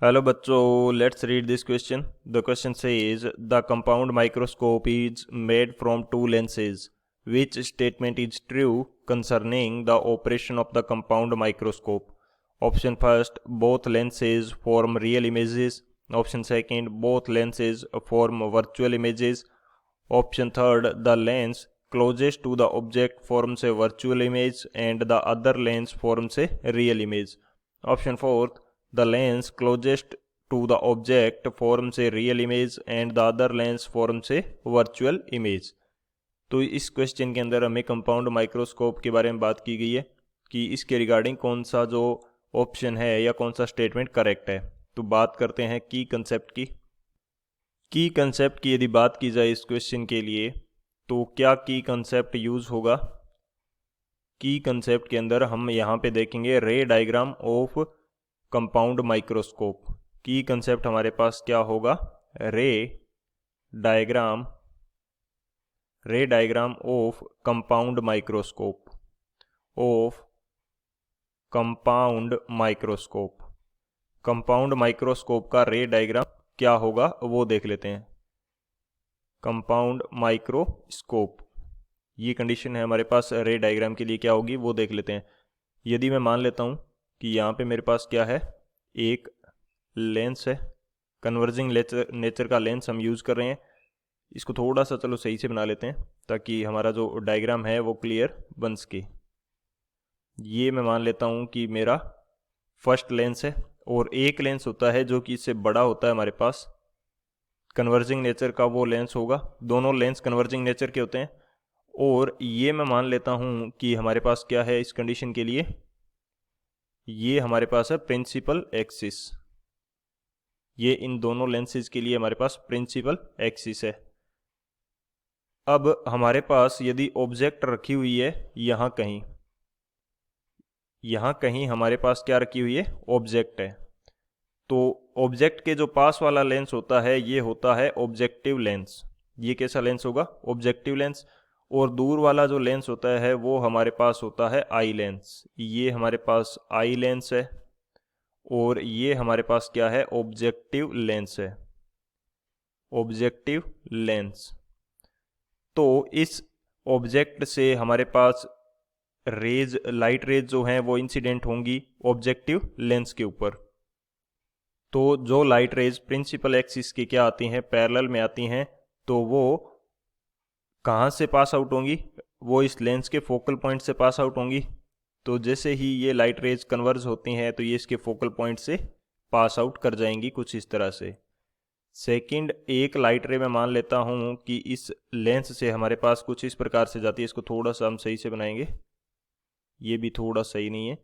Hello बच्चों, let's read this question. The question says the compound microscope is made from two lenses. Which statement is true concerning the operation of the compound microscope? Option first, both lenses form real images. Option second, both lenses form virtual images. Option third, the lens closest to the object forms a virtual image and the other lens forms a real image. Option fourth, the lens closest to the object forms a real image and the other lens forms a virtual image. तो इस question के अंदर हमें compound microscope के बारे में बात की गई है कि इसके रिगार्डिंग कौन सा जो ऑप्शन है या कौन सा स्टेटमेंट करेक्ट है। तो बात करते हैं की कंसेप्ट की यदि बात की जाए इस क्वेश्चन के लिए तो क्या की कंसेप्ट यूज़ होगा। की कंसेप्ट के अंदर हम यहाँ पे देखेंगे रे डायग्राम ऑफ कंपाउंड माइक्रोस्कोप। की कंसेप्ट हमारे पास क्या होगा, रे डायग्राम ऑफ कंपाउंड माइक्रोस्कोप का रे डायग्राम क्या होगा वो देख लेते हैं। कंपाउंड माइक्रोस्कोप, ये कंडीशन है हमारे पास रे डायग्राम के लिए क्या होगी वो देख लेते हैं। यदि मैं मान लेता हूँ कि यहाँ पे मेरे पास क्या है, एक लेंस है, कन्वर्जिंग नेचर का लेंस हम यूज़ कर रहे हैं। इसको थोड़ा सा चलो सही से बना लेते हैं ताकि हमारा जो डायग्राम है वो क्लियर बन सके। ये मैं मान लेता हूँ कि मेरा फर्स्ट लेंस है और एक लेंस होता है जो कि इससे बड़ा होता है हमारे पास, कन्वर्जिंग नेचर का वो लेंस होगा। दोनों लेंस कन्वर्जिंग नेचर के होते हैं। और ये मैं मान लेता हूँ कि हमारे पास क्या है इस कंडीशन के लिए, ये हमारे पास है प्रिंसिपल एक्सिस। ये इन दोनों लेंसेज के लिए हमारे पास प्रिंसिपल एक्सिस है। अब हमारे पास यदि ऑब्जेक्ट रखी हुई है यहाँ कहीं हमारे पास क्या रखी हुई है, ऑब्जेक्ट है। तो ऑब्जेक्ट के जो पास वाला लेंस होता है ये होता है ऑब्जेक्टिव लेंस। ये कैसा लेंस होगा, ऑब्जेक्टिव लेंस। और दूर वाला जो लेंस होता है वो हमारे पास होता है आई लेंस। ये हमारे पास आई लेंस है और ये हमारे पास क्या है, ऑब्जेक्टिव लेंस है, ऑब्जेक्टिव लेंस। तो इस ऑब्जेक्ट से हमारे पास लाइट रेज जो हैं वो इंसिडेंट होंगी ऑब्जेक्टिव लेंस के ऊपर। तो जो लाइट रेज प्रिंसिपल एक्सिस की क्या आती हैं, पैरेलल में आती हैं, तो वो कहाँ से पास आउट होंगी, वो इस लेंस के फोकल पॉइंट से पास आउट होंगी। तो जैसे ही ये लाइट रेज कन्वर्ज होती हैं तो ये इसके फोकल पॉइंट से पास आउट कर जाएंगी कुछ इस तरह से। सेकंड, एक लाइट रे मैं मान लेता हूँ कि इस लेंस से हमारे पास कुछ इस प्रकार से जाती है। इसको थोड़ा सा हम सही से बनाएंगे, ये भी थोड़ा सही नहीं है।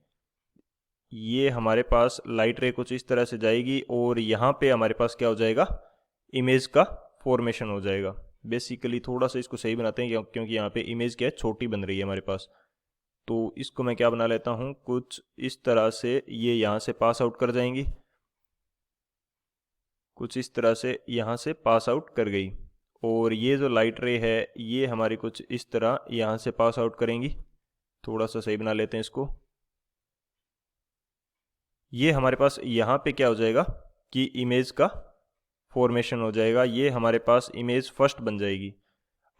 ये हमारे पास लाइट रे कुछ इस तरह से जाएगी और यहाँ पे हमारे पास क्या हो जाएगा, इमेज का फॉर्मेशन हो जाएगा। बेसिकली थोड़ा सा इसको सही बनाते हैं क्योंकि यहाँ पे इमेज क्या है, छोटी बन रही है हमारे पास। तो इसको मैं क्या बना लेता हूँ, कुछ इस तरह से ये यहाँ से पास आउट कर जाएंगी, कुछ इस तरह से यहाँ से पास आउट कर गई। और ये जो लाइट रे है ये हमारी कुछ इस तरह यहाँ से पास आउट करेंगी। थोड़ा सा सही बना लेते हैं इसको। ये हमारे पास यहाँ पे क्या हो जाएगा कि इमेज का फॉर्मेशन हो जाएगा। ये हमारे पास इमेज फर्स्ट बन जाएगी।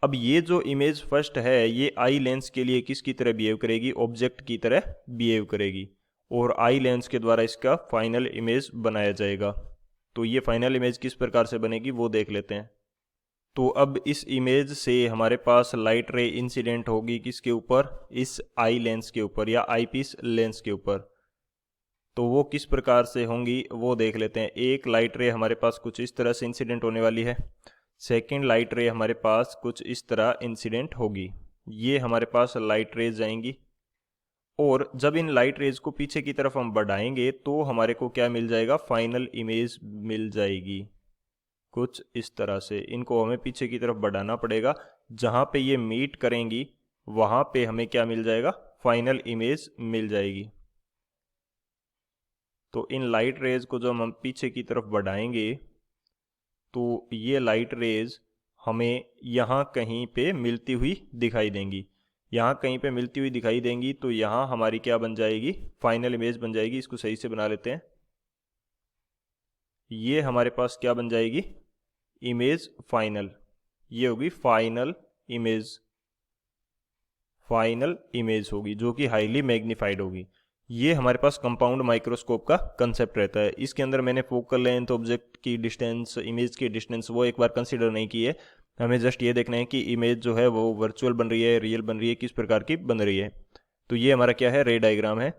अब ये जो इमेज फर्स्ट है ये आई लेंस के लिए किसकी तरह बिहेव करेगी, ऑब्जेक्ट की तरह बिहेव करेगी और आई लेंस के द्वारा इसका फाइनल इमेज बनाया जाएगा। तो ये फाइनल इमेज किस प्रकार से बनेगी वो देख लेते हैं। तो अब इस इमेज से हमारे पास लाइट रे इंसिडेंट होगी किसके ऊपर, इस आई लेंस के ऊपर या आईपीस लेंस के ऊपर। तो वो किस प्रकार से होंगी वो देख लेते हैं। एक लाइट रे हमारे पास कुछ इस तरह से इंसिडेंट होने वाली है, सेकेंड लाइट रे हमारे पास कुछ इस तरह इंसिडेंट होगी। ये हमारे पास लाइट रेज जाएंगी और जब इन लाइट रेज को पीछे की तरफ हम बढ़ाएंगे तो हमारे को क्या मिल जाएगा, फाइनल इमेज मिल जाएगी कुछ इस तरह से। इनको हमें पीछे की तरफ बढ़ाना पड़ेगा, जहाँ पे ये मीट करेंगी वहाँ पे हमें क्या मिल जाएगा, फाइनल इमेज मिल जाएगी। तो इन लाइट रेज को जब हम पीछे की तरफ बढ़ाएंगे तो ये लाइट रेज हमें यहाँ कहीं पे मिलती हुई दिखाई देंगी, यहाँ कहीं पे मिलती हुई दिखाई देंगी। तो यहाँ हमारी क्या बन जाएगी, फाइनल इमेज बन जाएगी। इसको सही से बना लेते हैं। ये हमारे पास क्या बन जाएगी, इमेज फाइनल। ये होगी फाइनल इमेज होगी जो कि हाईली मैग्नीफाइड होगी। ये हमारे पास कंपाउंड माइक्रोस्कोप का कंसेप्ट रहता है। इसके अंदर मैंने फोकल लेंथ, ऑब्जेक्ट की डिस्टेंस, इमेज की डिस्टेंस वो एक बार कंसीडर नहीं की है। हमें जस्ट ये देखना है कि इमेज जो है वो वर्चुअल बन रही है, रियल बन रही है, किस प्रकार की बन रही है। तो ये हमारा क्या है, रे डायग्राम है।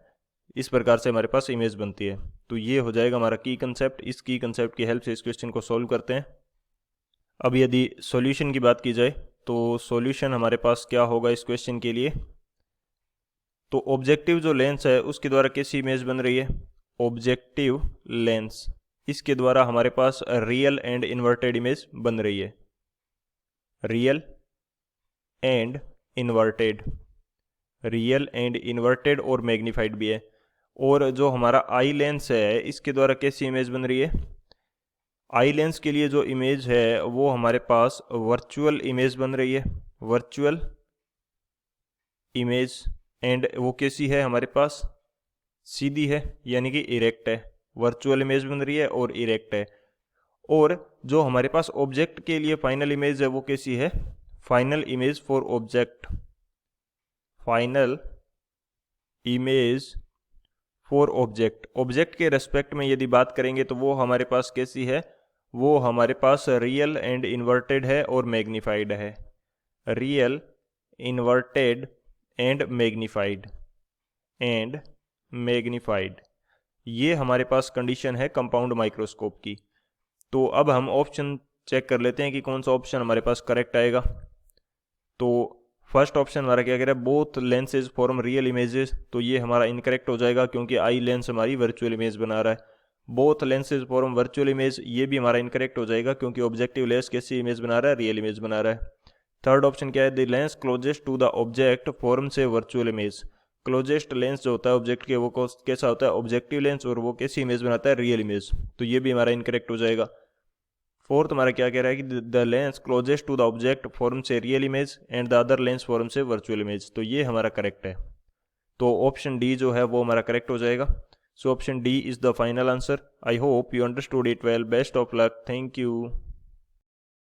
इस प्रकार से हमारे पास इमेज बनती है। तो ये हो जाएगा हमारा की कंसेप्ट। इस की कंसेप्ट की हेल्प से इस क्वेश्चन को सॉल्व करते हैं। अब यदि सॉल्यूशन की बात की जाए तो सॉल्यूशन हमारे पास क्या होगा इस क्वेश्चन के लिए। तो ऑब्जेक्टिव जो लेंस है उसके द्वारा कैसी इमेज बन रही है, ऑब्जेक्टिव लेंस, इसके द्वारा हमारे पास रियल एंड इन्वर्टेड इमेज बन रही है। Real and inverted, real and inverted और मैग्नीफाइड भी है। और जो हमारा आई लेंस है इसके द्वारा कैसी इमेज बन रही है, आई लेंस के लिए जो इमेज है वो हमारे पास वर्चुअल इमेज बन रही है, वर्चुअल इमेज। एंड वो कैसी है हमारे पास, सीधी है, यानी कि इरेक्ट है। वर्चुअल इमेज बन रही है और इरेक्ट है। और जो हमारे पास ऑब्जेक्ट के लिए फाइनल इमेज है वो कैसी है, final image for object, final image for object. Object के रेस्पेक्ट में यदि बात करेंगे तो वो हमारे पास कैसी है, वो हमारे पास रियल एंड इन्वर्टेड है और मैग्नीफाइड है। रियल, इन्वर्टेड एंड मैग्नीफाइड, ये हमारे पास कंडीशन है कंपाउंड माइक्रोस्कोप की। तो अब हम ऑप्शन चेक कर लेते हैं कि कौन सा ऑप्शन हमारे पास करेक्ट आएगा। तो फर्स्ट ऑप्शन हमारा क्या कह रहा है, both lenses form real images. तो ये हमारा इनकरेक्ट हो जाएगा क्योंकि आई लेंस हमारी वर्चुअल इमेज बना रहा है। Both lenses form virtual image, ये भी हमारा इनकरेक्ट हो जाएगा क्योंकि ऑब्जेक्टिव लेंस कैसी इमेज बना रहा है, रियल इमेज बना रहा है। थर्ड ऑप्शन क्या है, the lens closest to the object form से वर्चुअल इमेज। क्लोजेस्ट लेंस जो होता है ऑब्जेक्ट के वो कैसा होता है, ऑब्जेक्टिव लेंस, और वो कैसी इमेज बनाता है, रियल इमेज। तो ये भी हमारा इनकरेक्ट हो जाएगा। फोर्थ हमारा क्या कह रहा है कि the lens closest to the object form से real image and the other lens form से वर्चुअल इमेज। तो ये हमारा करेक्ट है। तो ऑप्शन डी जो है वो हमारा करेक्ट हो जाएगा। So option D is the final answer. I hope you understood it well. Best of luck. Thank you.